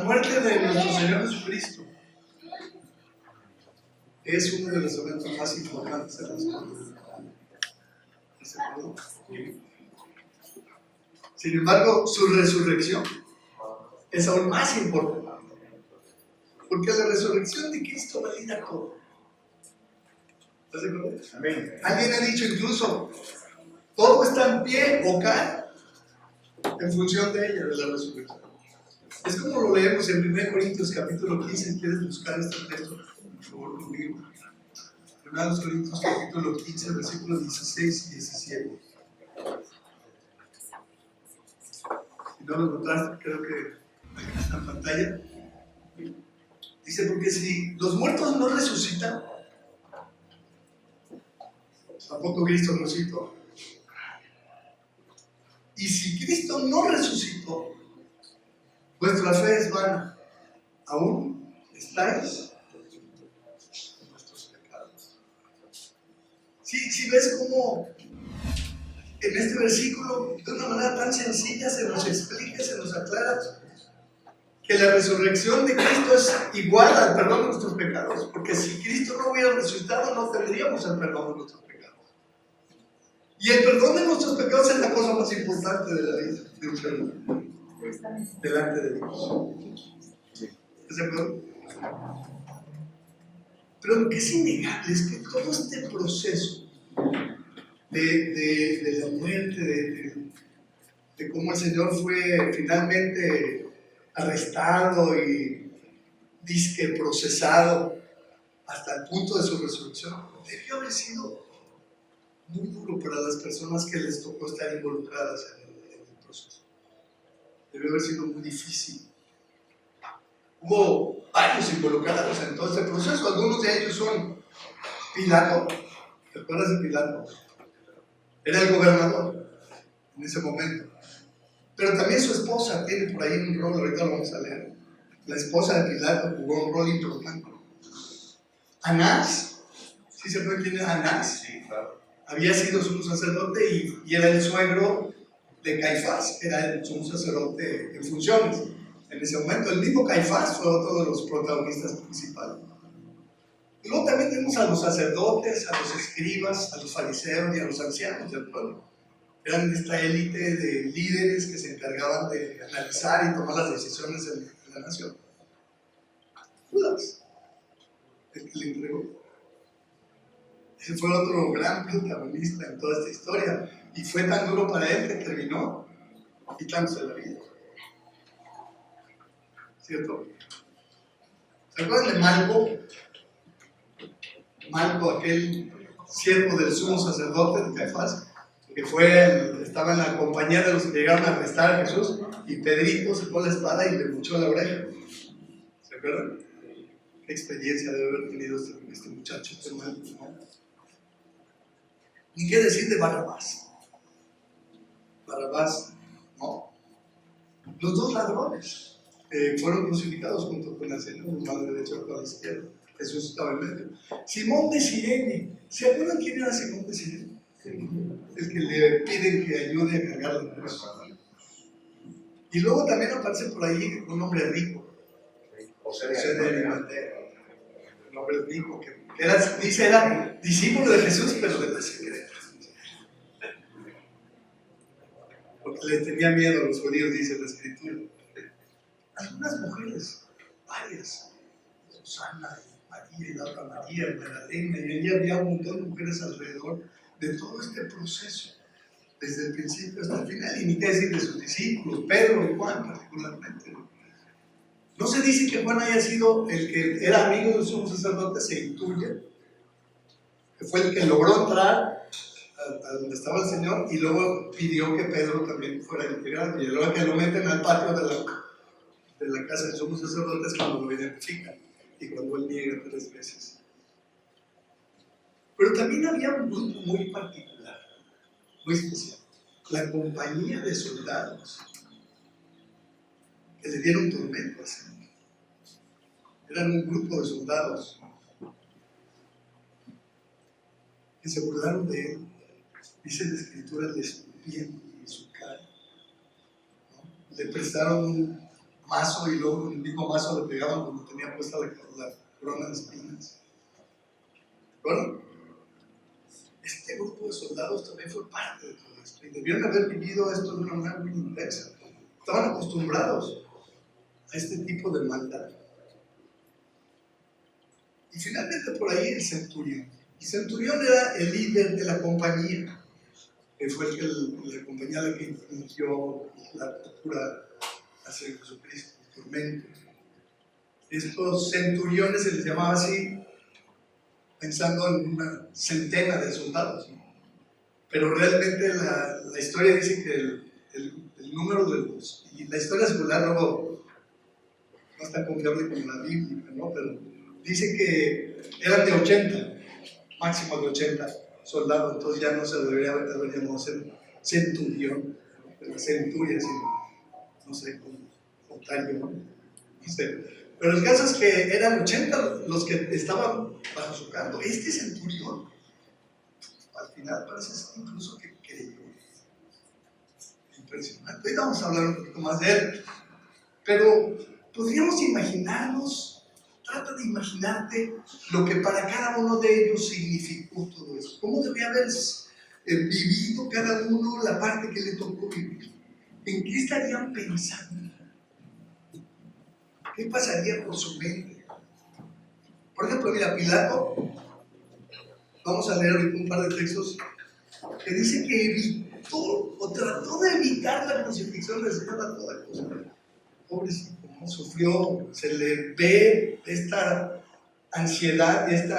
La muerte de nuestro Señor Jesucristo es uno de los eventos más importantes de la historia. ¿Estás de acuerdo? Sin embargo, su resurrección es aún más importante, porque la resurrección de Cristo valida todo. ¿Estás de acuerdo? Amén. Alguien ha dicho incluso, todo está en pie o cae en función de ella, de la resurrección. Es como lo leemos en 1 Corintios capítulo 15, ¿quieres buscar este texto? Por favor, conmigo. 1 Corintios capítulo 15, versículos 16 y 17. Si no lo encontraste, creo que acá está en pantalla. Dice, porque si los muertos no resucitan, tampoco Cristo resucitó. Y si Cristo no resucitó, vuestra fe es vana. Aún estáis en vuestros pecados. Si ves cómo en este versículo, de una manera tan sencilla, se nos explica, se nos aclara que la resurrección de Cristo es igual al perdón de nuestros pecados, porque si Cristo no hubiera resucitado, no tendríamos el perdón de nuestros pecados. Y el perdón de nuestros pecados es la cosa más importante de la vida de un ser humano, delante de Dios. ¿Estás de acuerdo? Pero lo que es innegable es que todo este proceso de la muerte, de cómo el Señor fue finalmente arrestado y disque procesado hasta el punto de su resurrección, debió haber sido muy duro para las personas que les tocó estar involucradas en el proceso. Debió haber sido muy difícil. Hubo varios involucrados en todo este proceso. Algunos de ellos son Pilato. ¿Te acuerdas de Pilato? Era el gobernador en ese momento. Pero también su esposa tiene por ahí un rol, ahorita lo vamos a leer. La esposa de Pilato jugó un rol importante. Anás, ¿sí se puede quién es Anás? Sí, claro. Había sido sumo sacerdote y era el suegro de Caifás, era el sumo sacerdote en funciones. En ese momento, el mismo Caifás fue otro de los protagonistas principales. Y luego también tenemos a los sacerdotes, a los escribas, a los fariseos y a los ancianos del pueblo. Eran esta élite de líderes que se encargaban de analizar y tomar las decisiones de la nación. Judas, el que le entregó. Ese fue otro gran protagonista en toda esta historia. Y fue tan duro para él que terminó quitándose la vida. ¿Cierto? ¿Se acuerdan de Malco? Malco, aquel siervo del sumo sacerdote de Caifás, que estaba en la compañía de los que llegaron a arrestar a Jesús, y Pedrito sacó la espada y le mochó la oreja. ¿Se acuerdan? ¿Qué experiencia debe haber tenido este muchacho, este Malco, ¿no? ¿Y qué decir de Barrabás? Barrabás, ¿no? Los dos ladrones fueron crucificados junto con el Señor, uno a la derecha y otro a la izquierda. Jesús estaba en medio. Simón de Cirene, ¿se acuerdan quién era Simón de Cirene? El que le piden que ayude a cargar la cruz. Y luego también aparece por ahí un hombre rico, José de Arimatea, un hombre rico que era discípulo de Jesús, pero de la secreta. Porque le tenía miedo a los judíos, dice la Escritura. Algunas mujeres, varias, Susana, María y la otra María, Magdalena, y allí había un montón de mujeres alrededor de todo este proceso, desde el principio hasta el final, y ni qué decir de sus discípulos, Pedro y Juan particularmente. No se dice que Juan haya sido el que era amigo del sumo sacerdote, se intuye que fue el que logró entrar a donde estaba el Señor y luego pidió que Pedro también fuera integrado, y luego que lo meten al patio de la casa del sumo sacerdote es cuando lo identifican y cuando él niega 3 veces. Pero también había un grupo muy particular, muy especial, la compañía de soldados que le dieron tormento al Señor. Eran un grupo de soldados que se burlaron de él. Dice la Escritura, le escupían en su cara, ¿no? Le prestaron un mazo y luego con el mismo mazo le pegaban cuando tenía puesta la corona de espinas. Bueno, este grupo de soldados también fue parte de todo esto y debieron haber vivido esto de una manera muy intensa. Estaban acostumbrados a este tipo de maldad. Y finalmente por ahí el centurión. El centurión era el líder de la compañía, que fue la compañía a la que infringió la tortura hacia Jesucristo, el tormento. Estos centuriones se les llamaba así, pensando en una centena de soldados, ¿no? Pero realmente la historia dice que el número de los... Y la historia secular luego no es tan confiable como la bíblica, ¿no? Pero dice que eran de 80, máximo de 80 soldados, entonces ya no se debería haber llamado centurión, de la centuria, sino, no sé, como otario, ¿no? No sé. Pero el caso es que eran 80 los que estaban bajo su cargo. Este centurión, al final parece ser incluso que creyó. Impresionante. Ahorita vamos a hablar un poquito más de él. Pero podríamos imaginarnos, trata de imaginarte lo que para cada uno de ellos significó todo eso. ¿Cómo debía haber vivido cada uno la parte que le tocó vivir? ¿En qué estarían pensando? ¿Qué pasaría por su mente? Por ejemplo, mira, Pilato, vamos a leer ahorita un par de textos que dice que evitó o trató de evitar la crucifixión del Señor a toda cosa. Pobrecito, ¿no? Sufrió, se le ve esta ansiedad y este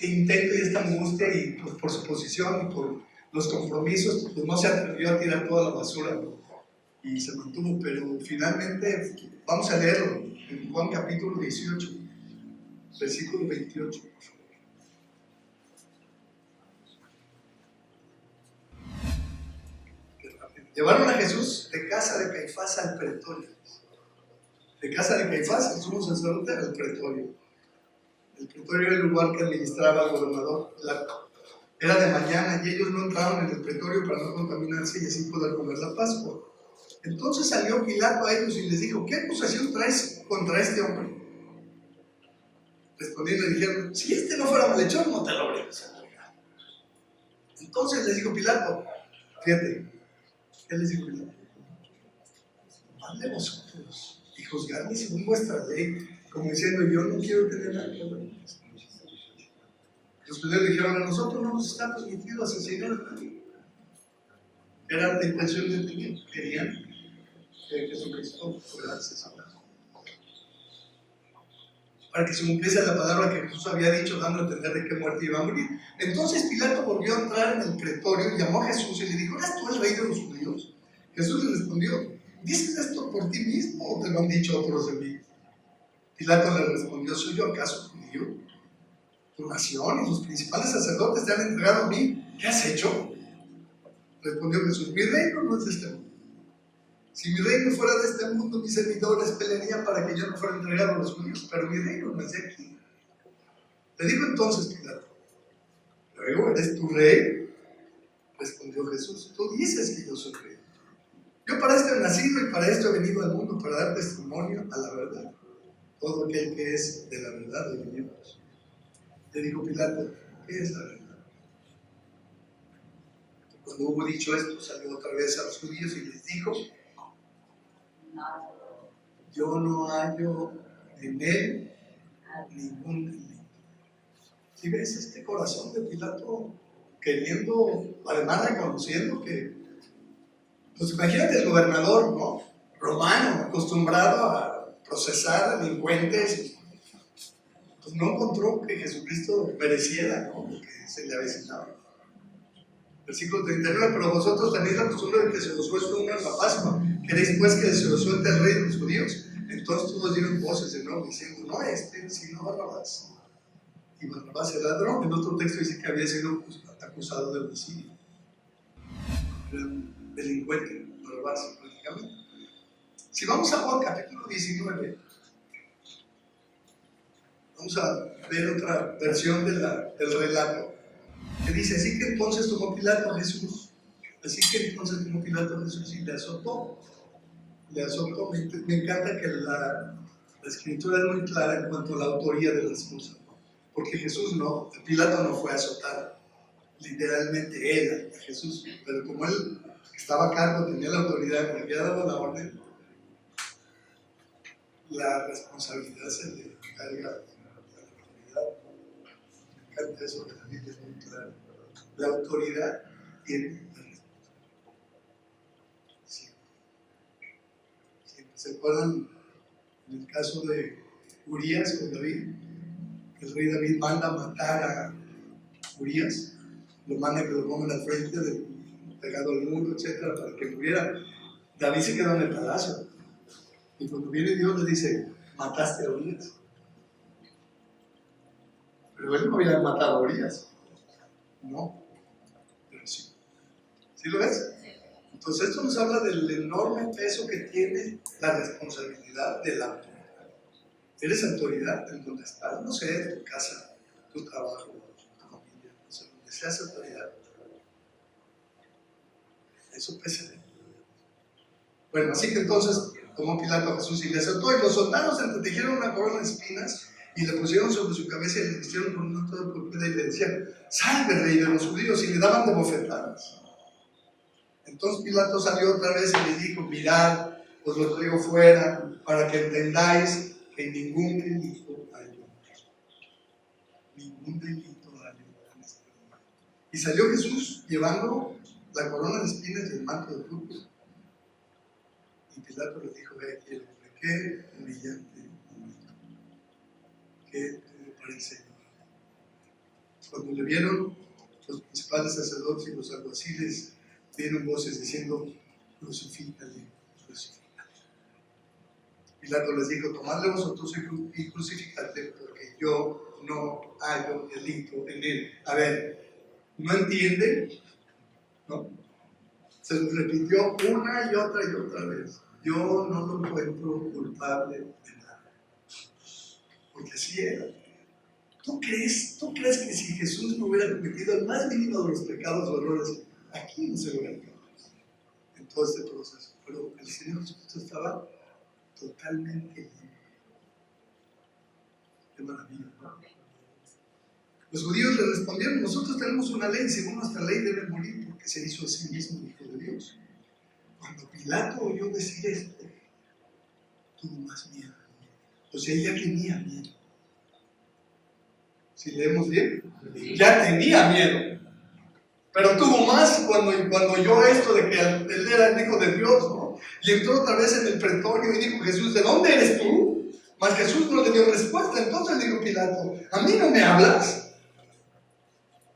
intento y esta angustia, y pues, por su posición y por los compromisos, pues no se atrevió a tirar toda la basura, ¿no? Y se mantuvo, pero finalmente, vamos a leerlo en Juan capítulo 18, versículo 28. Llevaron a Jesús de casa de Caifás al pretorio. De casa de Caifás, el sumo sacerdote, al pretorio. El pretorio era el lugar que administraba el gobernador. Era de mañana y ellos no entraron en el pretorio para no contaminarse y así poder comer la Pascua. Entonces salió Pilato a ellos y les dijo: ¿qué acusación traes contra este hombre? Respondiendo le dijeron: si este no fuera malhechor, no te lo habríamos entregado. Entonces les dijo Pilato, fíjate, ¿qué les dijo Pilato? Padre vosotros y juzgadme según vuestra ley, como diciendo: yo no quiero tener nada que ver con esto. Los judíos dijeron: a nosotros no nos está permitido asesinar a nadie. Era la intención de Dios, querían que Jesucristo fuera asesinado, para que se cumpliese la palabra que Jesús había dicho, dando a entender de qué muerte iba a morir. Entonces Pilato volvió a entrar en el pretorio, llamó a Jesús y le dijo: ¿eres tú el rey de los judíos? Jesús le respondió: ¿dices esto por ti mismo o te lo han dicho otros de mí? Pilato le respondió: ¿soy yo acaso judío? Tu nación y sus principales sacerdotes te han entregado a mí. ¿Qué has hecho? Respondió Jesús: mi reino no es de este mundo. Si mi reino fuera de este mundo, mis servidores pelearían para que yo no fuera entregado a los judíos, pero mi reino no es de aquí. Le dijo entonces Pilato: ¿luego eres tu rey? Respondió Jesús: tú dices que yo soy rey. Yo para esto he nacido y para esto he venido al mundo, para dar testimonio a la verdad. Todo aquel que es de la verdad de Dios. Le dijo Pilato: ¿qué es la verdad? Cuando hubo dicho esto, salió otra vez a los judíos y les dijo: yo no hallo en él ningún delito. Si ves este corazón de Pilato queriendo, además reconociendo que, pues imagínate el gobernador, ¿no? Romano, acostumbrado a procesar delincuentes, pues no encontró que Jesucristo mereciera, ¿no?, lo que se le avecinaba. Versículo 39: pero vosotros tenéis la costumbre de que se os suelte una en la Pascua. ¿Queréis pues que se os suelte el rey de los judíos? Entonces todos dieron voces de nuevo diciendo: no este, sino Barrabás. Y Barrabás el ladrón. En otro texto dice que había sido acusado de homicidio. Era un delincuente, Barrabás, prácticamente. Si vamos a Juan capítulo 19, vamos a ver otra versión del relato, que dice: así que entonces tomó Pilato a Jesús y le azotó. le azotó. Me encanta que la escritura es muy clara en cuanto a la autoría de las cosas, porque Jesús no, Pilato no fue azotado, literalmente él, a Jesús, pero como él estaba a cargo, tenía la autoridad, le había dado la orden, la responsabilidad se le carga a la autoridad. Me encanta eso de la Biblia, es muy claro. La autoridad tiene la responsabilidad. Sí. Sí. ¿Se acuerdan en el caso de Urías con David? El rey David manda a matar a Urías, lo manda que lo pongan al frente, pegado al muro, etcétera, para que muriera. David se quedó en el palacio. Y cuando viene Dios le dice, mataste a Urías. Pero él no había matado a Urías. No, pero sí. ¿Sí lo ves? Entonces esto nos habla del enorme peso que tiene la responsabilidad de la autoridad. Eres autoridad en donde estás, no sé, en tu casa, tu trabajo, tu familia, no sé, donde seas autoridad. Eso pesa. Bueno, así que entonces tomó Pilato a Jesús y le azotó, y los soldados entretejieron una corona de espinas y le pusieron sobre su cabeza y le vistieron con una toda púrpura y le decían, salve rey de los judíos, y le daban de bofetadas. Entonces Pilato salió otra vez y le dijo, mirad, os lo traigo fuera para que entendáis que ningún delito hay. Ningún delito hay en este mundo. Y salió Jesús llevando la corona de espinas y el manto de púrpura. Y Pilato le dijo, ve aquí el hombre, qué humillante momento. ¿Qué le parece? Cuando le vieron, los principales sacerdotes y los alguaciles dieron voces diciendo, crucifícale, crucifícale. Pilato les dijo, tomadle vosotros y crucificadle, porque yo no hallo delito en él. A ver, ¿no entienden? ¿No? Se lo repitió una y otra vez. Yo no lo encuentro culpable de nada. Porque así era. ¿Tú crees que si Jesús no hubiera cometido el más mínimo de los pecados o errores, aquí no se hubiera quedado en todo este proceso? Pero el Señor Jesucristo estaba totalmente libre. Qué maravilla, ¿no? Los judíos le respondieron, nosotros tenemos una ley, según nuestra ley debe morir porque se hizo a sí mismo hijo de Dios. Cuando Pilato oyó decir esto, tuvo más miedo. O sea, ya tenía miedo. Si leemos bien, ya tenía miedo. Pero tuvo más cuando oyó esto de que él era el hijo de Dios, ¿no? Y entró otra vez en el pretorio y dijo, Jesús, ¿de dónde eres tú? Mas Jesús no le dio respuesta. Entonces dijo Pilato, ¿a mí no me hablas?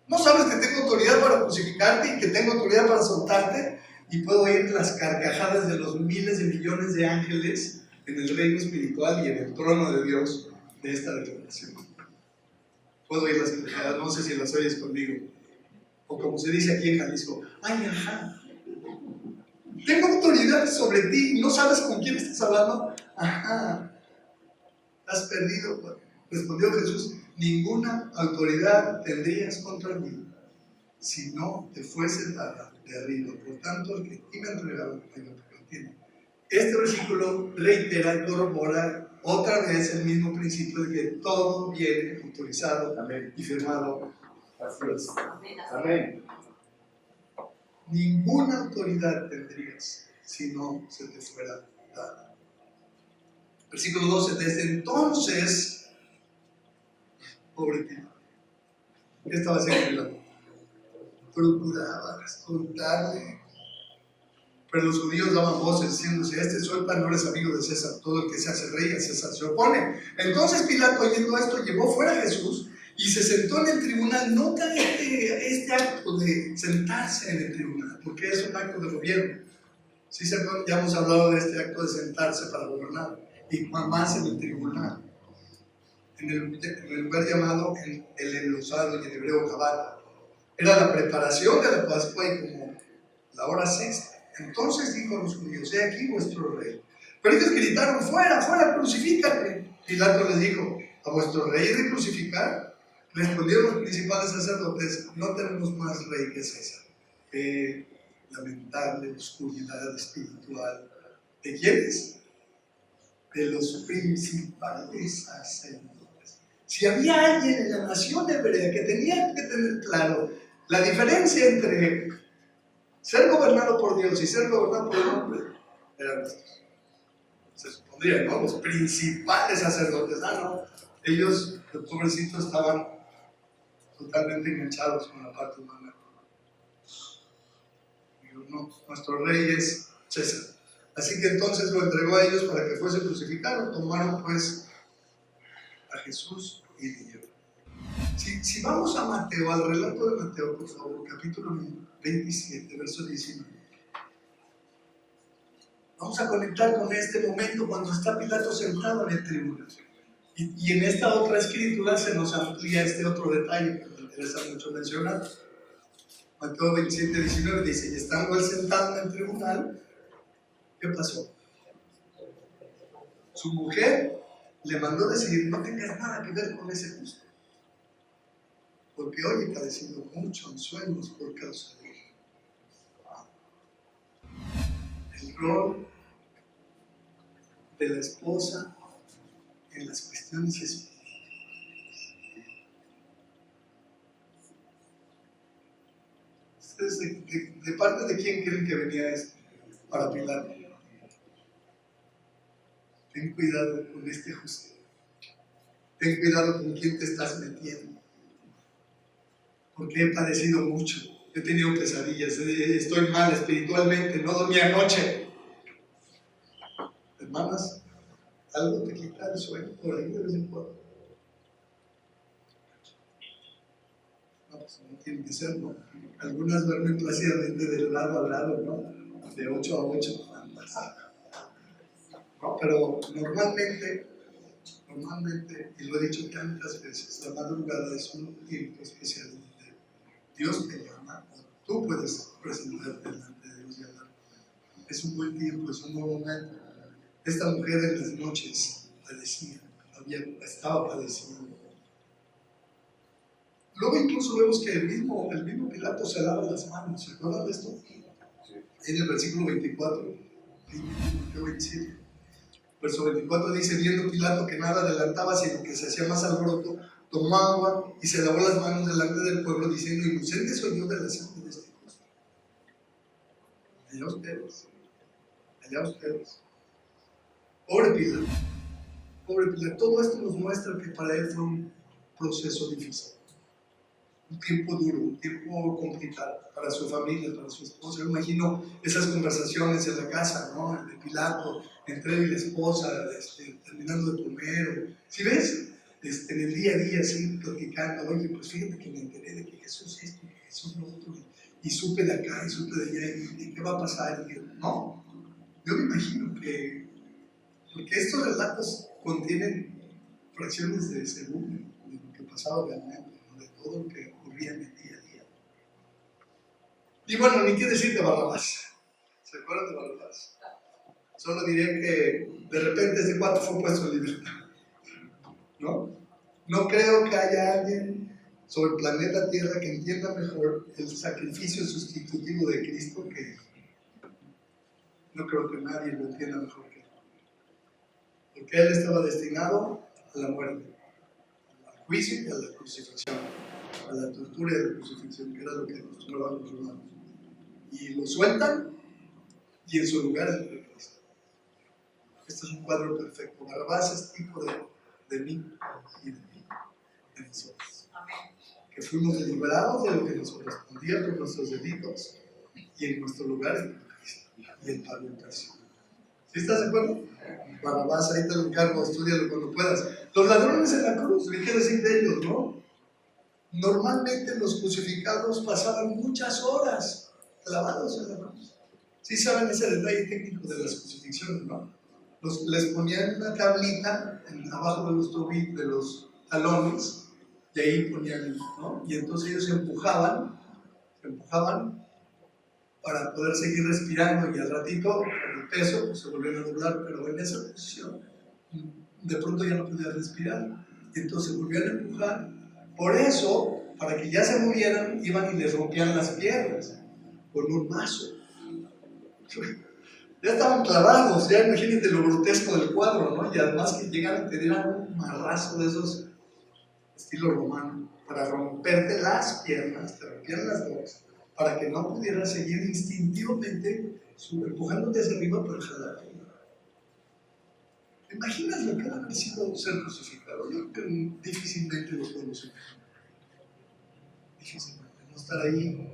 ¿No sabes que tengo autoridad para crucificarte y que tengo autoridad para soltarte? Y puedo oír las carcajadas de los miles de millones de ángeles en el reino espiritual y en el trono de Dios de esta declaración. Puedo oír las carcajadas, no sé si las oyes conmigo. O como se dice aquí en Jalisco, ¡ay, ajá! Tengo autoridad sobre ti, ¿no sabes con quién estás hablando? ¡Ajá! ¿Has perdido? Respondió Jesús, ninguna autoridad tendrías contra mí si no te fuese dada de arriba. Por tanto, el que ti me ha entregado, que lo tiene. Este versículo reitera y corrobora otra vez el mismo principio de que todo viene autorizado. Amén. Y firmado. Así es. Amén. Ninguna autoridad tendrías si no se te fuera dada. Versículo 12. Desde entonces, pobre Pilato, ¿qué estaba haciendo Pilato? Procuraba escoltarle. Pero los judíos daban voces diciendo, si este suelta no eres amigo de César, todo el que se hace rey a César se opone. Entonces Pilato, oyendo esto, llevó fuera a Jesús y se sentó en el tribunal. Nota este acto de sentarse en el tribunal, porque es un acto de gobierno. ¿Sí se acuerdan? Ya hemos hablado de este acto de sentarse para gobernar, y más en el tribunal, en el lugar llamado el enlosado y en hebreo Gabata. Era la preparación de la Pascua y como la hora sexta. Entonces dijo a los judíos, he aquí vuestro rey. Pero ellos gritaron, fuera, fuera, crucifícate. Pilato les dijo, ¿a vuestro rey de crucificar? Respondieron los principales sacerdotes, no tenemos más rey que César. Lamentable oscuridad espiritual ¿De quiénes? De los principales sacerdotes. Si había alguien en la nación hebrea que tenía que tener claro la diferencia entre ser gobernado por Dios y ser gobernado por el hombre, eran estos. Se supondría, ¿no? Los principales sacerdotes. No. Ellos, los pobrecitos, estaban totalmente enganchados con la parte humana. Digo, no, nuestro rey es César. Así que entonces lo entregó a ellos para que fuese crucificado. Tomaron pues a Jesús y le llevaron. Si vamos a Mateo, al relato de Mateo, por favor, capítulo 27, verso 19. Vamos a conectar con este momento cuando está Pilato sentado en el tribunal. Y en esta otra escritura se nos amplía este otro detalle que me interesa mucho mencionar. Mateo 27, 19 dice, y estando él sentado en el tribunal, ¿qué pasó? Su mujer le mandó decir, no tengas nada que ver con ese justo, porque hoy he padecido mucho en sueños por causa de él. El rol de la esposa en las cuestiones espirituales. ¿Ustedes de parte de quién creen que venía esto para Pilato? Ten cuidado con este justo. Ten cuidado con quién te estás metiendo. Porque he padecido mucho. He tenido pesadillas. Estoy mal espiritualmente. No dormí anoche. Hermanas, algo te quita el sueño por ahí de vez en cuando. No, pues no tiene que ser, ¿no? Algunas duermen plácidamente de lado a lado, ¿no? De 8 a 8. ¿No? Pero normalmente, y lo he dicho tantas veces, la madrugada es un tiempo especial donde Dios te llama, o tú puedes presentarte delante de Dios y hablar. Es un buen tiempo, es un buen momento. Esta mujer en las noches padecía, estaba padeciendo. Luego incluso vemos que el mismo Pilato se lava las manos. ¿Se acuerdan de esto? En el versículo 24, Mateo 27. Verso 24 dice, viendo Pilato que nada adelantaba, sino que se hacía más alboroto, tomó agua y se lavó las manos delante del pueblo, diciendo, inocente soy yo de la sangre de este justo. Allá ustedes. Pobre Pilato. Todo esto nos muestra que para él fue un proceso difícil. Un tiempo duro, un tiempo complicado para su familia, para su esposa. Yo imagino esas conversaciones en la casa, ¿no? De Pilato, entre él y la esposa, terminando de comer. ¿Sí ves? En el día a día, así, platicando. Oye, pues fíjate que me enteré de que Jesús es esto, que Jesús lo otro, y supe de acá, y supe de allá, y qué va a pasar. No, yo me imagino que, porque estos relatos contienen fracciones de segundo de lo que pasaba realmente, ¿no? De todo lo que ocurría en el día a día. Y bueno, ni qué decir de Barrabás. ¿Se acuerdan de Barrabás? Solo diré que de repente este cuate fue puesto en libertad. No creo que haya alguien sobre el planeta Tierra que entienda mejor el sacrificio sustitutivo de Cristo que no creo que nadie lo entienda mejor que él. Porque él estaba destinado a la muerte, al juicio y a la crucifixión, a la tortura y a la crucifixión, que era lo que acostumbraban los romanos. Y lo sueltan y en su lugar entra Cristo. Este es un cuadro perfecto. Barrabás es tipo de mí y de mí, de nosotros. Que fuimos liberados de lo que nos correspondía por nuestros delitos y en nuestro lugar entra Cristo y el pagó el precio. ¿Sí estás de acuerdo? Barrabás, ahí te lo encargo, estudialo cuando puedas. Los ladrones en la cruz, ¿qué quiero decir de ellos, no? Normalmente los crucificados pasaban muchas horas clavados en la cruz. Sí saben ese detalle técnico de las crucifixiones, ¿no? Les ponían una tablita abajo de los tobillos, de los talones, y ahí ponían, ¿no? Y entonces ellos se empujaban para poder seguir respirando, y al ratito, con el peso, pues, se volvieron a doblar, pero en esa posición, de pronto ya no podía respirar, y entonces se volvían a empujar. Por eso, para que ya se movieran, iban y les rompían las piernas con un mazo. Ya estaban clavados, ya imagínate lo grotesco del cuadro, ¿no? Y además que llegaran y te dieran un marrazo de esos estilo romano para romperte las piernas, te rompían las dos, para que no pudieras seguir instintivamente empujándote hacia arriba para jalarte. ¿Te imaginas lo que debe haber sido ser crucificado? Yo creo que difícilmente lo podemos imaginar. Difícilmente, no estar ahí.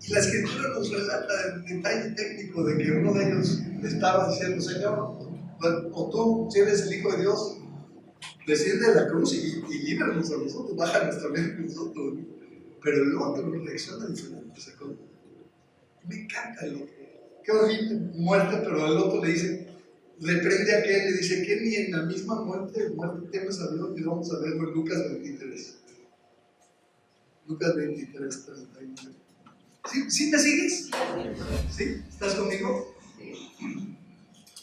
Y la escritura nos relata el detalle técnico de que uno de ellos le estaba diciendo: Señor, o tú, si eres el Hijo de Dios, desciende de la cruz y líbranos a nosotros, baja nuestra mente a nosotros. Pero el otro reacciona diferente. Me encanta el otro. Qué horrible muerte, pero el otro le dice, reprende a aquel, le dice que ni en la misma muerte temes a Dios. Y vamos a verlo en Lucas 23. Lucas 23, 39. ¿Sí me sigues? ¿Sí? ¿Estás conmigo?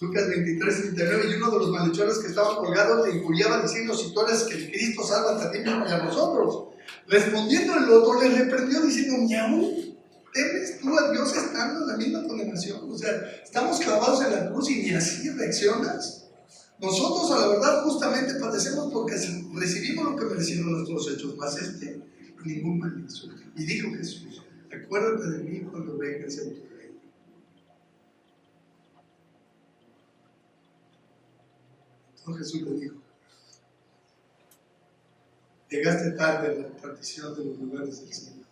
Lucas 23, 39. Y uno de los malhechores que estaban colgados le injuriaba diciendo: si tú eres que el Cristo, sálvate a ti mismo y a nosotros. Respondiendo el otro, le reprendió diciendo: ¿ni aún temes tú a Dios estando en la misma condenación? O sea, estamos clavados en la cruz y ni así reaccionas. Nosotros, a la verdad, justamente padecemos porque recibimos lo que merecieron nuestros hechos, más ningún mal hizo. Y dijo Jesús: acuérdate de mí cuando vengas en tu reino. Entonces Jesús le dijo: llegaste tarde a la repartición de los lugares del cielo.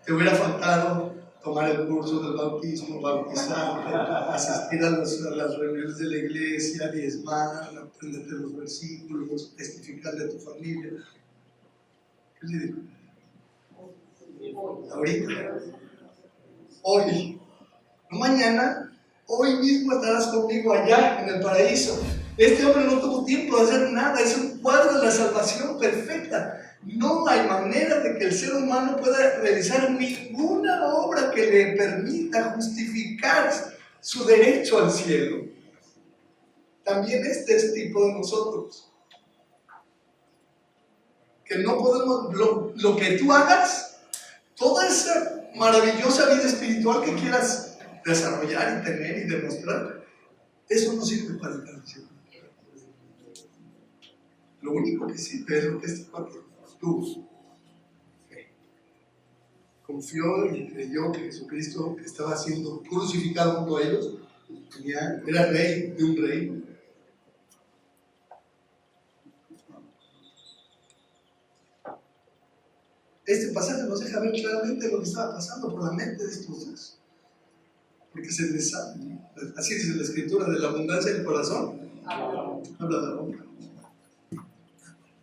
Te hubiera faltado tomar el curso del bautismo, bautizarte, asistir a las reuniones de la iglesia, diezmar, aprenderte los versículos, testificarle a tu familia. ¿Qué le digo? Ahorita, hoy, no mañana, hoy mismo estarás conmigo allá en el paraíso. Este hombre no tuvo tiempo de hacer nada, es un cuadro de la salvación perfecta. No hay manera de que el ser humano pueda realizar ninguna obra que le permita justificar su derecho al cielo. También este es tipo de nosotros. Que no podemos, lo que tú hagas, toda esa maravillosa vida espiritual que quieras desarrollar y tener y demostrar, eso no sirve para el cielo. Lo único que sirve es lo que este cuate, tú, confió y creyó que Jesucristo estaba siendo crucificado junto a ellos, era rey de un reino. Este pasaje nos deja ver claramente lo que estaba pasando por la mente de estos dos, porque se les sabe, ¿no? Así dice la escritura: de la abundancia del corazón habla la boca.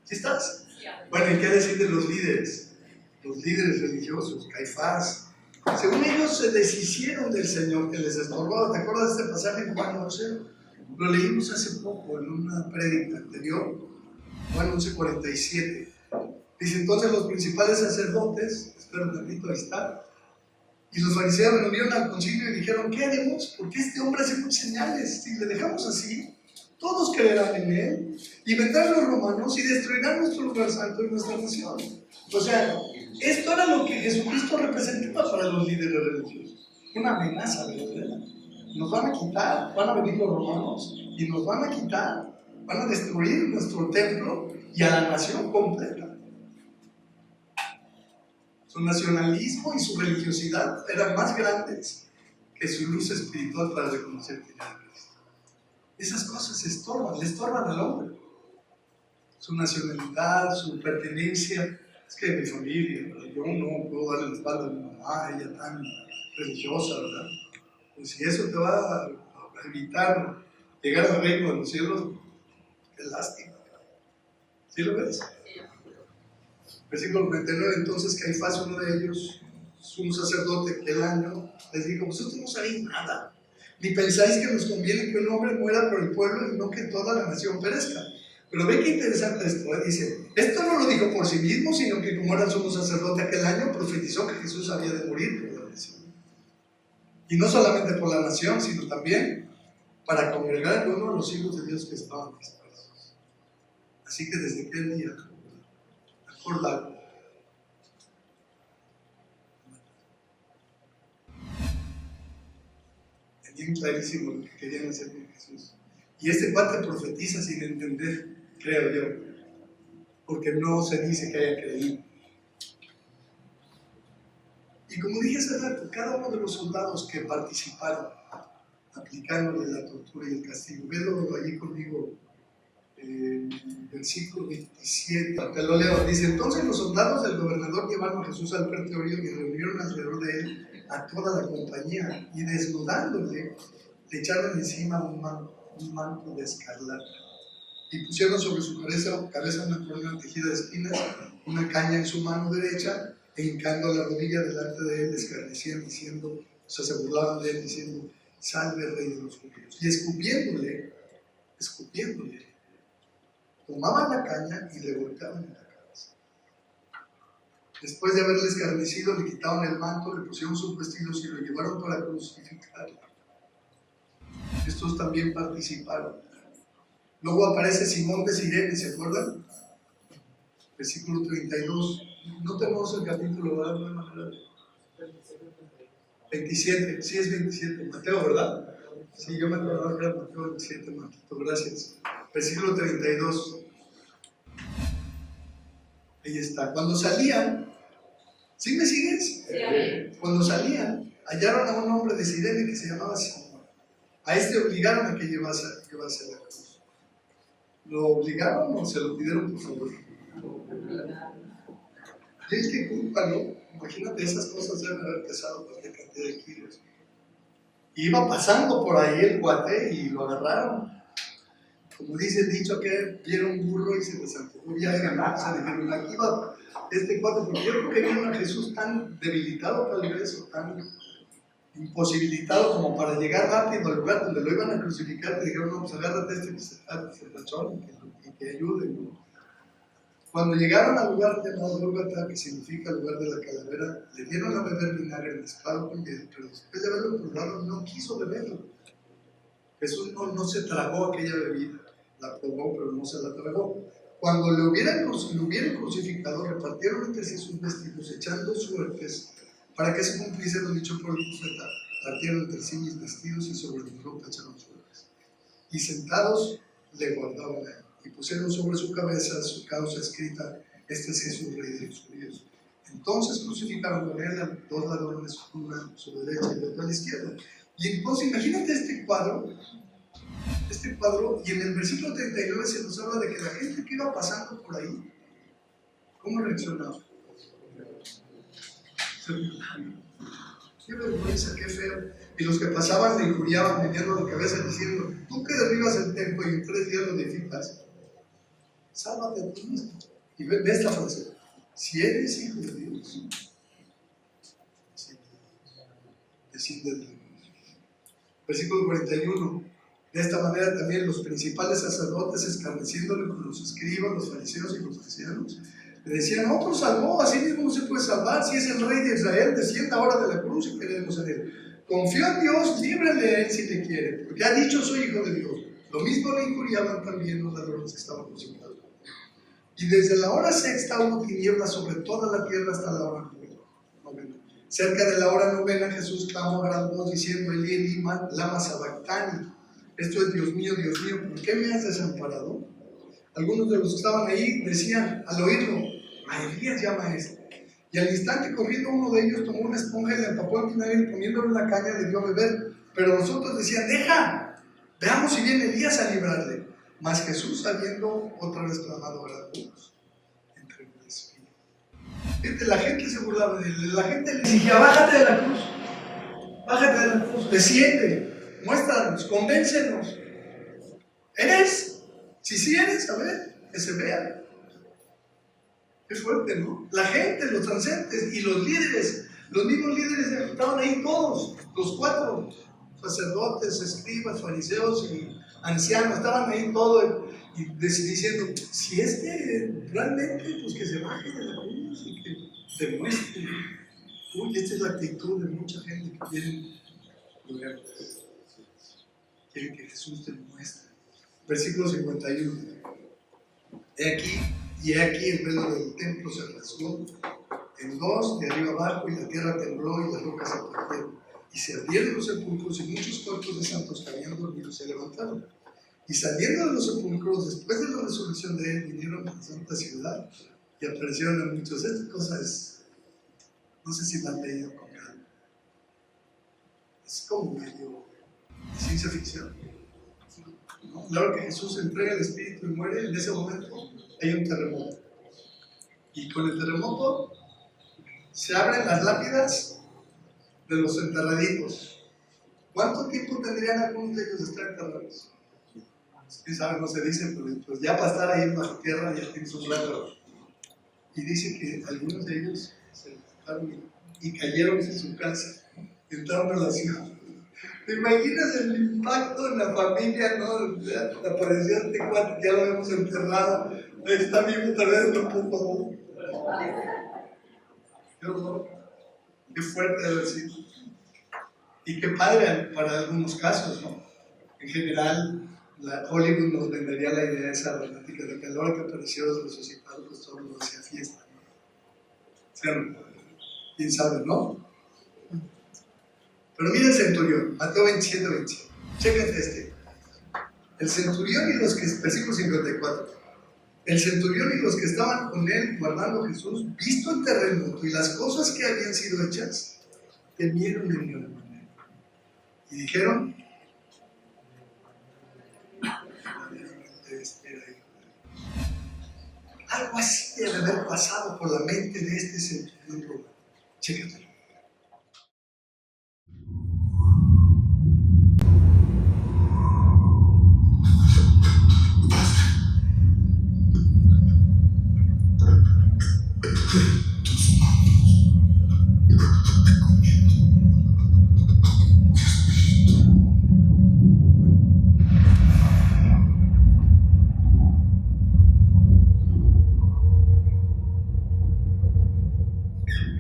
¿Sí estás? Bueno, ¿y qué decir de los líderes? Los líderes religiosos, Caifás. Según ellos se deshicieron del Señor que les estorbaba. ¿Te acuerdas de este pasaje en Juan 11? Lo leímos hace poco en una prédica anterior, Juan 11:47. Dice: entonces los principales sacerdotes, espera un ratito, ahí está, y los fariseos reunieron al concilio y dijeron: ¿qué haremos? Porque este hombre hace muchas señales. Si le dejamos así, todos creerán en él, y vendrán los romanos y destruirán nuestro lugar santo y nuestra nación. O sea, esto era lo que Jesucristo representaba para los líderes religiosos. Una amenaza verdadera. Nos van a quitar, van a venir los romanos y nos van a quitar, van a destruir nuestro templo y a la nación completa. Su nacionalismo y su religiosidad eran más grandes que su luz espiritual para reconocer que era Cristo. Esas cosas le estorban al hombre. Su nacionalidad, su pertenencia. Es que mi familia, yo no puedo darle la espalda a mi mamá, ella tan religiosa, ¿verdad? Pues si eso te va a evitar llegar al reino de los cielos, qué lástima. ¿Sí lo ves? Versículo 39. Entonces Caifás, uno de ellos, un sacerdote aquel año, les dijo: vosotros no sabéis nada, ni pensáis que nos conviene que un hombre muera por el pueblo y no que toda la nación perezca. Pero ve qué interesante esto, dice: esto no lo dijo por sí mismo, sino que como era sumo sacerdote aquel año, profetizó que Jesús había de morir por la nación. Y no solamente por la nación, sino también para congregar uno de los hijos de Dios que estaban dispersos. Así que desde aquel día, acordaron. Tenían clarísimo lo que querían hacer con Jesús. Y este cuate profetiza sin entender, creo yo, porque no se dice que haya creído. Y como dije hace rato, cada uno de los soldados que participaron aplicándole la tortura y el castigo, vélo allí conmigo, versículo 27, te lo leo, dice: entonces los soldados del gobernador llevaron a Jesús al pretorio y reunieron alrededor de él a toda la compañía, y desnudándole le echaron encima un manto de escarlata y pusieron sobre su cabeza una corona tejida de espinas, una caña en su mano derecha, e hincando la rodilla delante de él, escarnecían diciendo, o sea, se burlaban de él diciendo: salve, rey de los judíos. Y escupiéndole, tomaban la caña y le golpeaban en la cabeza. Después de haberle escarnecido, le quitaban el manto, le pusieron sus vestidos y lo llevaron para crucificarlo. Estos también participaron. Luego aparece Simón de Cirene, ¿se acuerdan? Versículo 32. No tenemos el capítulo, ¿verdad? De manera 27, sí es 27, Mateo, ¿verdad? Sí, yo me acordaba que era Mateo 27, Matito, gracias. Versículo 32. Ahí está. Cuando salían, ¿sí me sigues? Sí. Cuando salían, hallaron a un hombre de Cirene que se llamaba Simón. A este obligaron a que llevase la cruz. ¿Lo obligaron o se lo pidieron por favor? Y es que culpa, ¿no? Imagínate, esas cosas deben haber pesado cualquier cantidad de kilos. Y iba pasando por ahí el cuate y lo agarraron. Como dice el dicho, que vieron un burro y se les antojó viaje a Maxa. Dijeron: aquí va este cuate, porque yo creo que vieron a Jesús tan debilitado, tal vez, o tan imposibilitado como para llegar rápido al lugar donde lo iban a crucificar. Te dijeron: no, pues agárrate que se tachó y que ayude, ¿no? Cuando llegaron al lugar llamado Gólgota, que significa lugar de la calavera, le dieron a beber vinagre mezclado con hiel, pero después de haberlo probado no quiso beberlo. Jesús no se tragó aquella bebida, la probó pero no se la tragó. Cuando lo hubieran crucificado, repartieron entre sí sus vestidos, echando suertes para que se cumpliese lo dicho por el profeta. Partieron entre sí mis vestidos y sobre mi ropa echaron suertes. Y sentados le guardaban a él. Y pusieron sobre su cabeza su causa escrita: este es Jesús, rey de los judíos. Entonces crucificaron con él a dos ladrones, uno a su derecha y otro a la izquierda. Y entonces imagínate este cuadro, y en el versículo 39 se nos habla de que la gente que iba pasando por ahí, ¿cómo reaccionaba? Qué vergüenza, qué feo. Y los que pasaban le injuriaban, meneando la cabeza, diciendo: tú que derribas el templo y en 3 días lo edificas, sálvate a ti mismo. Y ve esta frase: si eres hijo de Dios, desciende de Dios. Versículo 41. De esta manera también los principales sacerdotes, escarneciéndole con los escribas, los fariseos y los ancianos, le decían: otro salvó, así mismo no se puede salvar. Si es el rey de Israel, descienda ahora de la cruz y creemos en él. Confío en Dios, líbrele a él si le quiere, porque ha dicho: soy hijo de Dios. Lo mismo le injuriaban también los ladrones que estaban crucificados. Y desde la hora sexta hubo tinieblas sobre toda la tierra hasta la hora novena. Cerca de la hora novena, Jesús clamó a gran voz diciendo: Elí, Elí, lama sabactani. Esto es: Dios mío, ¿por qué me has desamparado? Algunos de los que estaban ahí decían al oírlo: a Elías llama a este. Y al instante, corriendo uno de ellos, tomó una esponja y la empapó en vinagre y poniéndole en la caña le dio a beber. Pero los otros decían: deja, veamos si viene Elías a librarle. Mas Jesús, habiendo otra vez clamado a gran voz, entregó el espíritu. La gente se burlaba de él, la gente le decía: bájate de la cruz, desciende, muéstranos, convéncenos. ¿Eres? Si sí eres, a ver, que se vea. Qué fuerte, ¿no? La gente, los transeúntes y los líderes, los mismos líderes estaban ahí todos, los 4 sacerdotes, escribas, fariseos y ancianos, estaban ahí todos y diciendo: si realmente, pues que se baje de la cruz y que demuestre. Uy, esta es la actitud de mucha gente que quieren que Jesús demuestre. Versículo 51. He aquí el velo del templo se rasgó en 2 de arriba abajo, y la tierra tembló y las rocas se partieron. Y se abrieron los sepulcros y muchos cuerpos de santos que habían dormido se levantaron. Y saliendo de los sepulcros, después de la resurrección de él, vinieron a la santa ciudad y aparecieron a muchos. Esta cosa es, no sé si la han leído con calma. Es como medio de ciencia ficción. ¿No? La hora que Jesús entrega el Espíritu y muere, en ese momento hay un terremoto. Y con el terremoto se abren las lápidas de los enterraditos. ¿Cuánto tiempo tendrían algunos de ellos de estar enterrados? Quién sabe, no se dice, pero pues ya para estar ahí bajo tierra ya tienen su rato. Y dice que algunos de ellos se levantaron y cayeron en su casa, entraron a la ciudad. ¿Te imaginas el impacto en la familia, no? Apareció este cuate, ya lo habíamos enterrado, está vivo, tal vez no pudo. Qué horror, qué fuerte debe haber sido. Y qué padre para algunos casos, ¿no? En general, Hollywood nos vendería la idea esa romántica de que a la hora que apareció el resucitado, pues todo el mundo hacía fiesta, ¿no? ¿Cierto? ¿Quién sabe, no? Pero mira el centurión, Mateo 27, 27. Chéquate este. El centurión y los que, versículo 54. El centurión y los que estaban con él guardando a Jesús, visto el terremoto y las cosas que habían sido hechas, temieron en gran manera. Y dijeron, algo así debe haber pasado por la mente de este centurión romano. Chécate.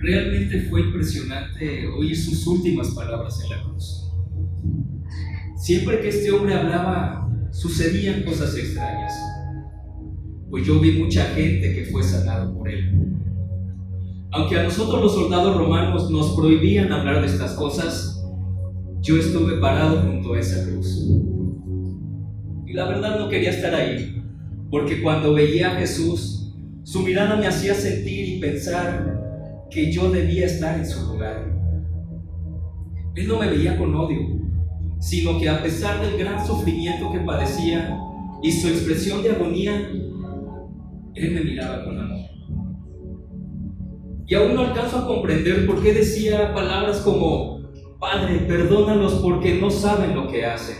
Realmente fue impresionante oír sus últimas palabras en la cruz. Siempre que este hombre hablaba, sucedían cosas extrañas. Pues yo vi mucha gente que fue sanado por él. Aunque a nosotros los soldados romanos nos prohibían hablar de estas cosas, yo estuve parado junto a esa cruz. Y la verdad no quería estar ahí, porque cuando veía a Jesús, su mirada me hacía sentir y pensar que yo debía estar en su lugar. Él no me veía con odio, sino que a pesar del gran sufrimiento que padecía y su expresión de agonía, él me miraba con amor. Y aún no alcanzo a comprender por qué decía palabras como: Padre, perdónalos porque no saben lo que hacen.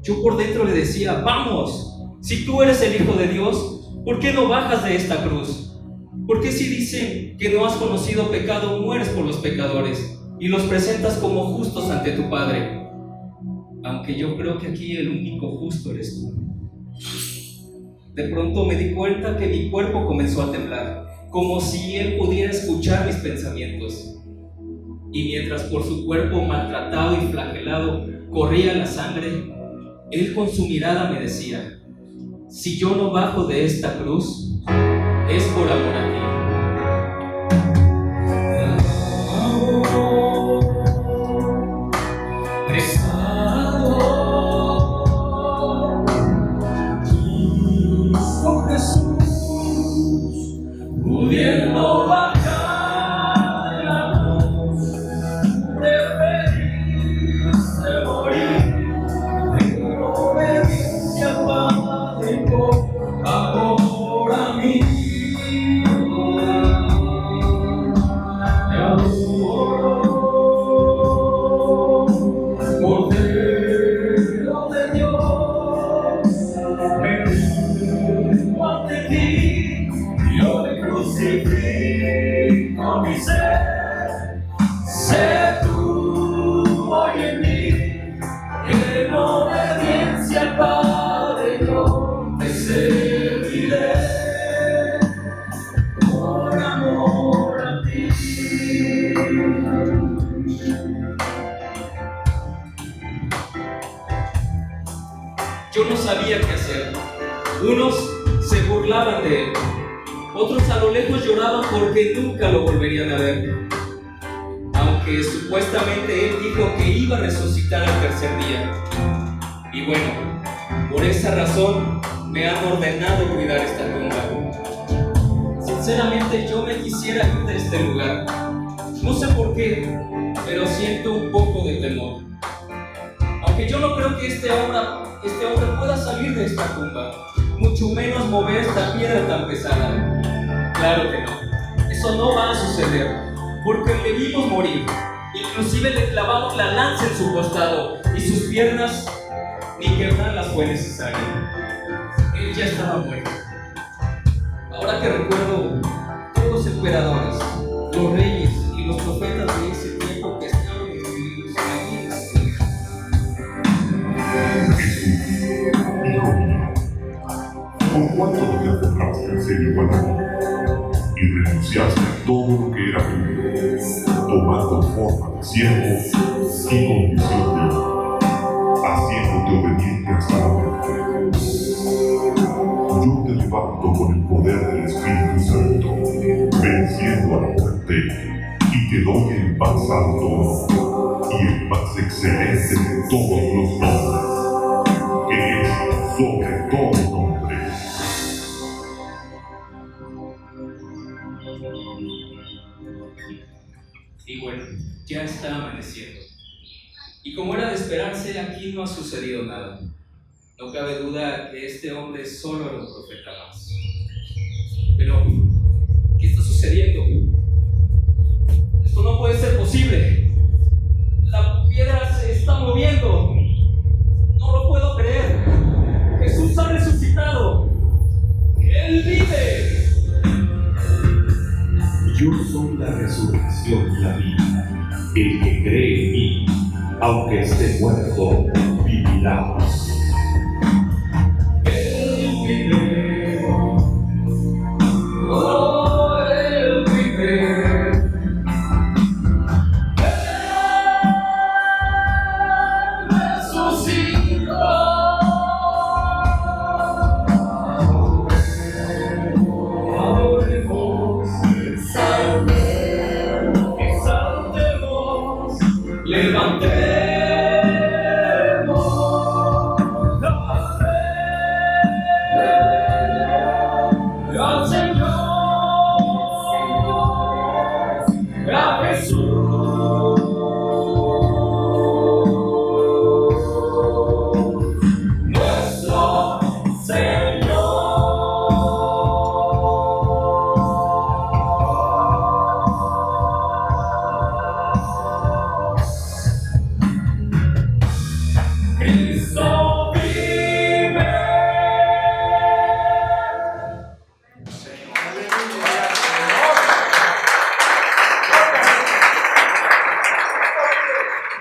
Yo por dentro le decía: vamos, si tú eres el Hijo de Dios, ¿por qué no bajas de esta cruz? ¿Por qué si dicen que no has conocido pecado, mueres por los pecadores y los presentas como justos ante tu Padre? Aunque yo creo que aquí el único justo eres tú. De pronto me di cuenta que mi cuerpo comenzó a temblar, como si él pudiera escuchar mis pensamientos. Y mientras por su cuerpo maltratado y flagelado corría la sangre, él con su mirada me decía: si yo no bajo de esta cruz, es por amor a ti. Cristo Jesús, pudiendo bajar de la cruz, preferiste morir en obediencia al Padre por amor a mí. Yo no sabía qué hacer. Unos se burlaban de él, otros a lo lejos lloraban porque nunca lo volverían a ver. Aunque aunque supuestamente él dijo que iba a resucitar al tercer día. Y bueno, por esa razón me han ordenado cuidar esta tumba. Sinceramente yo me quisiera ir de este lugar. No sé por qué, pero siento un poco de temor. Aunque yo no creo que este hombre pueda salir de esta tumba, mucho menos mover esta piedra tan pesada. Claro que no, eso no va a suceder, porque le vimos morir. Inclusive le clavamos la lanza en su costado y sus piernas ni quebrarlas fue necesario. Él ya estaba muerto. Ahora que recuerdo, todos los emperadores, los reyes y los profetas de ese tiempo que estaban incluidos aquí. Hijo mío, ¿por cuánto no te aferraste en serio a la vida y renunciaste a todo lo que era tuyo, tomando forma de siervo y condición de hijo, haciéndote obediente hasta la muerte? Yo te levanto con el poder del Espíritu Santo, venciendo a la muerte, y te doy el más alto honor y el más excelente de todos los nombres, que es sobre todo nombre. Y bueno, ya está amaneciendo. Y como era de esperarse, aquí no ha sucedido nada. No cabe duda que este hombre solo era un profeta más. Pero, ¿qué está sucediendo? Esto no puede ser posible. La piedra se está moviendo. No lo puedo creer. Jesús ha resucitado. ¡Él vive! Yo soy la resurrección y la vida. El que cree en mí, aunque esté muerto, vivirá. Él vive. Oh, Él vive. Él resucitó. Adoremos, exaltemos, levantemos. Al Señor, a Jesús, nuestro Señor. Cristo vive.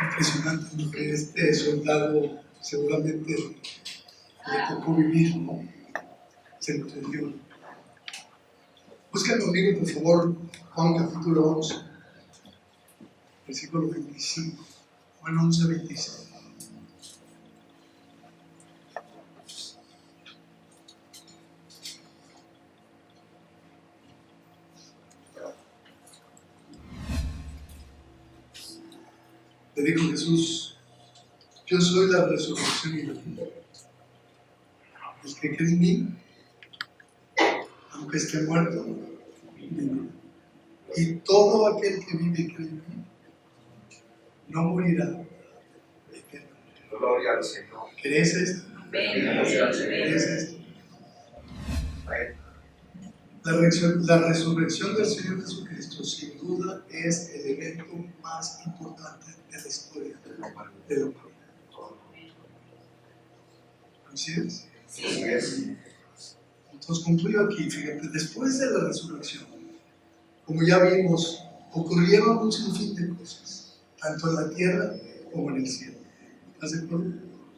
Impresionante lo que este soldado seguramente le tocó vivir, ¿no? Se entendió. Busca conmigo, por favor, Juan capítulo 11, versículo 25. Juan 11, 26. Le dijo Jesús: yo soy la resurrección y la vida. El que cree en mí, aunque esté muerto, vivirá. Y todo aquel que vive y cree en mí, no morirá eternamente. Gloria al Señor. ¿Crees esto? ¿Crees esto? La resurrección del Señor Jesucristo sin duda es el evento más importante de la historia de la humanidad. ¿Coincides? Sí, es. Entonces concluyo aquí, fíjate, después de la resurrección, como ya vimos, ocurrieron un sinfín de cosas, tanto en la tierra como en el cielo. ¿Estás de acuerdo?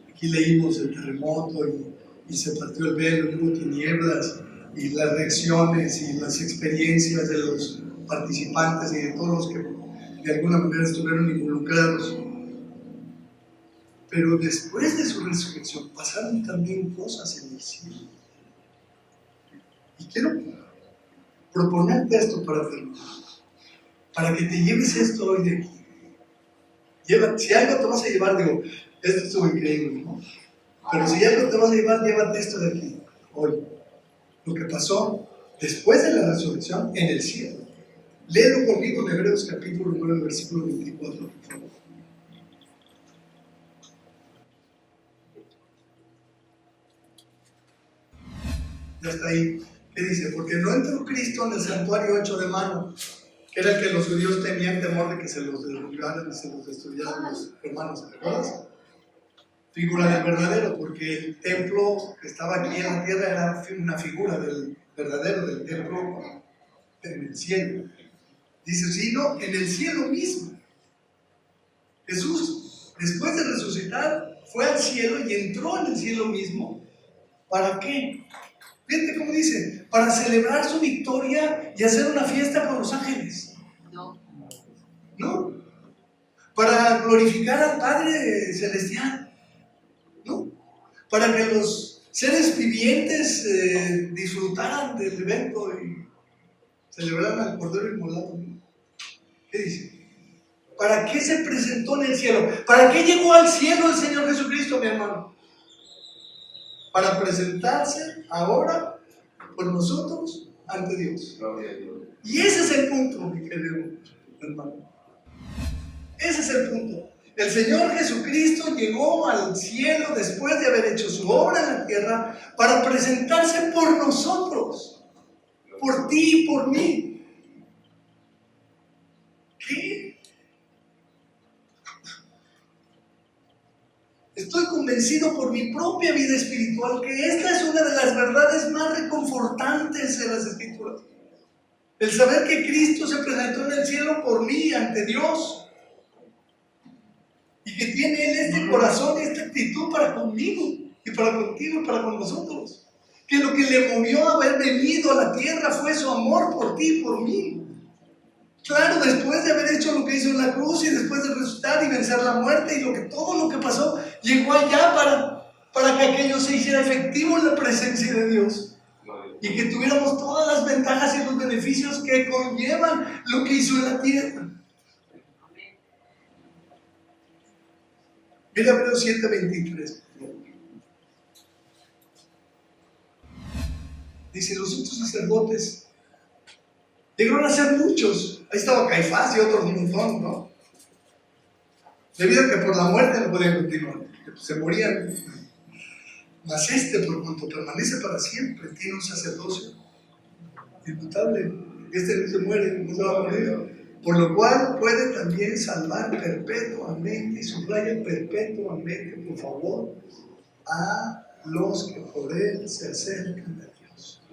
Aquí leímos el terremoto y se partió el velo, y hubo tinieblas, y las reacciones y las experiencias de los participantes y de todos los que de alguna manera estuvieron involucrados. Pero después de su resurrección pasaron también cosas en el cielo. Y quiero proponerte esto para terminar, para que te lleves esto hoy de aquí. Si algo te vas a llevar, digo, esto estuvo increíble, ¿no? Pero si algo te vas a llevar, llévate esto de aquí, hoy. Lo que pasó después de la resurrección en el cielo. Léelo conmigo en Hebreos capítulo 9, versículo 24, por favor. Ya está ahí. ¿Qué dice? Porque no entró Cristo en el santuario hecho de mano, que era el que los judíos tenían temor de que se los derribaran y se los destruyeran los hermanos, ¿te acuerdas? Figura del verdadero, porque el templo que estaba aquí en la tierra era una figura del verdadero, del templo en el cielo. Dice, sino en el cielo mismo. Jesús, después de resucitar, fue al cielo y entró en el cielo mismo. ¿Para qué? Fíjate cómo dice, para celebrar su victoria y hacer una fiesta con los ángeles. ¿No? Para glorificar al Padre Celestial. ¿No? Para que los seres vivientes disfrutaran del evento y celebraran al Cordero Inmolado. ¿Qué dice? ¿Para qué se presentó en el cielo? ¿Para qué llegó al cielo el Señor Jesucristo, mi hermano? Para presentarse ahora por nosotros ante Dios. Y ese es el punto, mi querido hermano. Ese es el punto. El Señor Jesucristo llegó al cielo después de haber hecho su obra en la tierra para presentarse por nosotros, por ti y por mí. ¿Qué? Estoy convencido por mi propia vida espiritual que esta es una de las verdades más reconfortantes de las Escrituras. El saber que Cristo se presentó en el cielo por mí ante Dios. Y que tiene Él este corazón y esta actitud para conmigo, y para contigo, y para con nosotros. Que lo que le movió a haber venido a la tierra fue su amor por ti y por mí. Claro, después de haber hecho lo que hizo en la cruz y después de resucitar y vencer la muerte y todo lo que pasó, llegó allá para que aquello se hiciera efectivo en la presencia de Dios. Y que tuviéramos todas las ventajas y los beneficios que conllevan lo que hizo en la tierra. Mira Hebreos 7:23. Dice, los otros sacerdotes llegaron a ser muchos. Ahí estaba Caifás y otros un montón, ¿no? Debido a que por la muerte no podían continuar, se morían. Mas por cuanto permanece para siempre, tiene un sacerdocio inmutable. No se muere, no se va a morir. Por lo cual puede también salvar perpetuamente, y subraya perpetuamente, por favor, a los que por Él se acercan a Dios.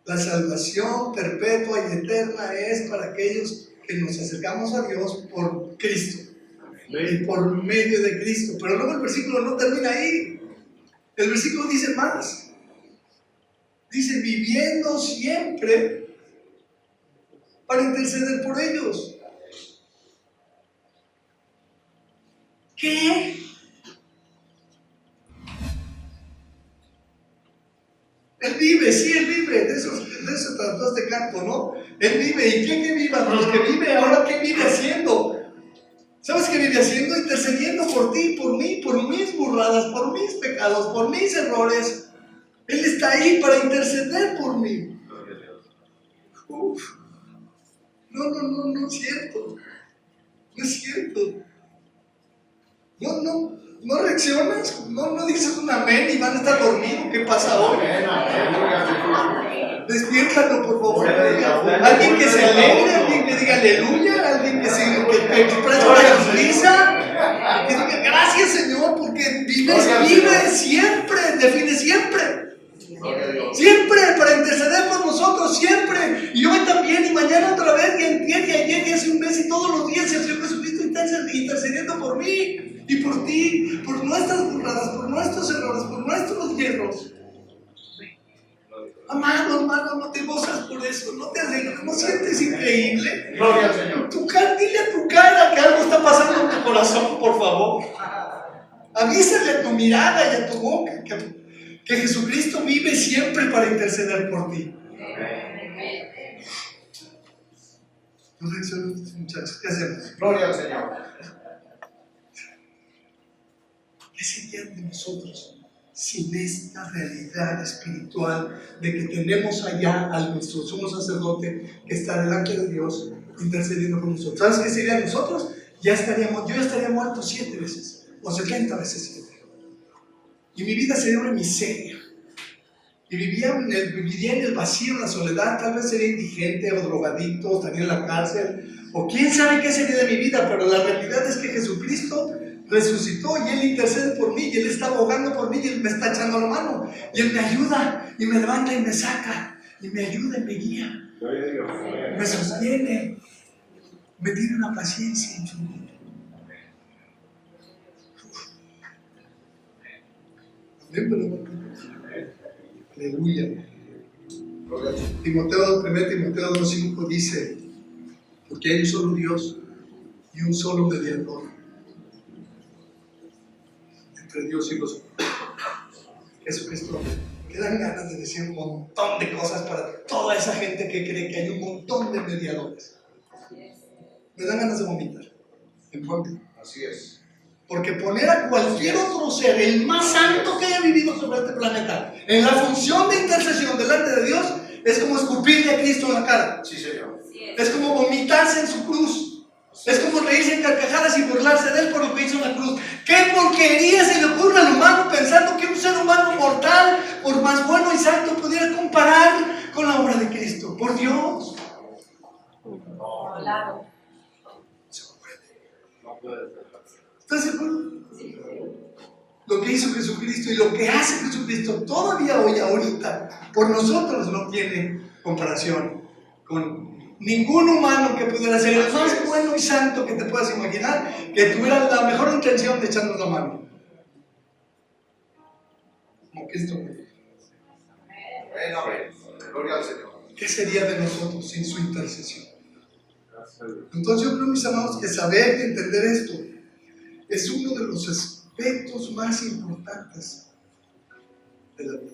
La salvación perpetua y eterna es para aquellos que nos acercamos a Dios por Cristo. Y por medio de Cristo. Pero luego el versículo no termina ahí. El versículo dice más. Dice, viviendo siempre para interceder por ellos. ¿Qué? Él vive, sí, Él vive. De eso trató este canto, ¿no? Él vive. ¿Y quién que viva? Los que vive ahora, ¿qué vive haciendo? ¿Sabes qué vive haciendo? Intercediendo por ti, por mí, por mis burradas, por mis pecados, por mis errores. Él está ahí para interceder por mí. Uf. No es cierto. No es cierto. No reaccionas, no dices un amén y van a estar dormidos. ¿Qué pasa hoy? Despiértalo, por favor. Alguien que se alegre, alguien que diga aleluya, alguien que exprese una sonrisa, que diga gracias, Señor, porque vive siempre, define siempre. Siempre para interceder por nosotros, siempre. Y hoy también, y mañana otra vez, y antier, y ayer, y hace un mes, y todos los días el Señor Jesucristo está intercediendo por mí y por ti, por nuestras burradas, por nuestros errores, por nuestros hierros. Amado, hermano, no te gozas por eso, no te alegras, no sientes increíble. Gloria al Señor. Dile a tu cara que algo está pasando en tu corazón, por favor. Avísale a tu mirada y a tu boca que Jesucristo vive siempre para interceder por ti. No reaccionan estos muchachos. ¿Qué hacemos? Gloria al Señor. ¿Qué serían de nosotros sin esta realidad espiritual de que tenemos allá a nuestro sumo sacerdote que está delante de Dios intercediendo por nosotros? ¿Sabes qué sería de nosotros? Yo ya estaría muerto 7 veces o 70 veces 7. Y mi vida sería una miseria. Y viviría en el vacío, en la soledad. Tal vez sería indigente o drogadicto, o estaría en la cárcel, o quién sabe qué sería de mi vida. Pero la realidad es que Jesucristo resucitó y Él intercede por mí, y Él está abogando por mí, y Él me está echando la mano, y Él me ayuda, y me levanta y me saca, y me ayuda y me guía, me sostiene, me tiene una paciencia infinita. Amén, pero aleluya. Gloria al Señor. 1 Timoteo 2:5 dice: porque hay un solo Dios y un solo mediador entre Dios y los hombres, Jesucristo. Que dan ganas de decir un montón de cosas para toda esa gente que cree que hay un montón de mediadores. Me dan ganas de vomitar en público. Así es. Porque poner a cualquier otro ser, el más santo que haya vivido sobre este planeta, en la función de intercesión delante de Dios, es como escupirle a Cristo en la cara. Sí, Señor. Es como vomitarse en su cruz. Es como reírse en carcajadas y burlarse de Él por lo que hizo en la cruz. ¿Qué porquería se le ocurre al humano pensando que un ser humano mortal, por más bueno y santo, pudiera comparar con la obra de Cristo? Por Dios. Claro. ¿Estás seguro? Lo que hizo Jesucristo y lo que hace Jesucristo todavía hoy, ahorita, por nosotros no tiene comparación con ningún humano que pudiera ser el más bueno y santo que te puedas imaginar, que tuviera la mejor intención de echarnos la mano. Como Cristo. Amén. Gloria al Señor. ¿Qué sería de nosotros sin su intercesión? Entonces yo creo, mis amados, que saber y entender esto es uno de los aspectos más importantes de la vida.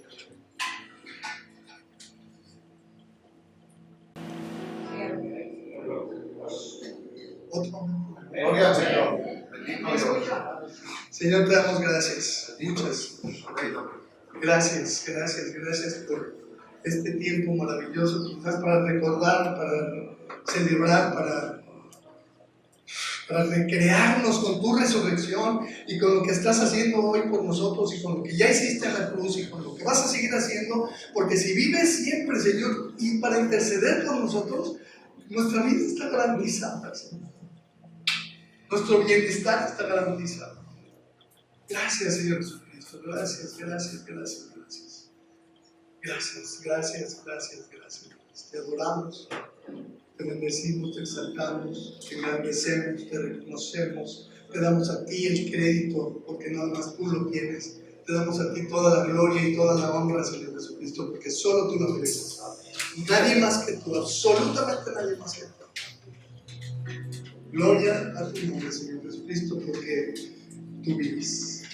Otro momento. Gloria al Señor. Bendito Dios. Señor, te damos gracias. Muchas Amén. gracias por este tiempo maravilloso, quizás para recordar, para celebrar, para recrearnos con tu resurrección y con lo que estás haciendo hoy por nosotros y con lo que ya hiciste en la cruz y con lo que vas a seguir haciendo, porque si vives siempre, Señor, y para interceder por nosotros, nuestra vida está garantizada, Señor. Nuestro bienestar está garantizado. Gracias, Señor Jesucristo. Gracias. Te adoramos. Te bendecimos, te exaltamos, te agradecemos, te reconocemos, te damos a ti el crédito porque nada más tú lo tienes. Te damos a ti toda la gloria y toda la honra, Señor Jesucristo, porque solo tú lo mereces. Nadie más que tú, absolutamente nadie más que tú. Gloria a tu nombre, Señor Jesucristo, porque tú vives.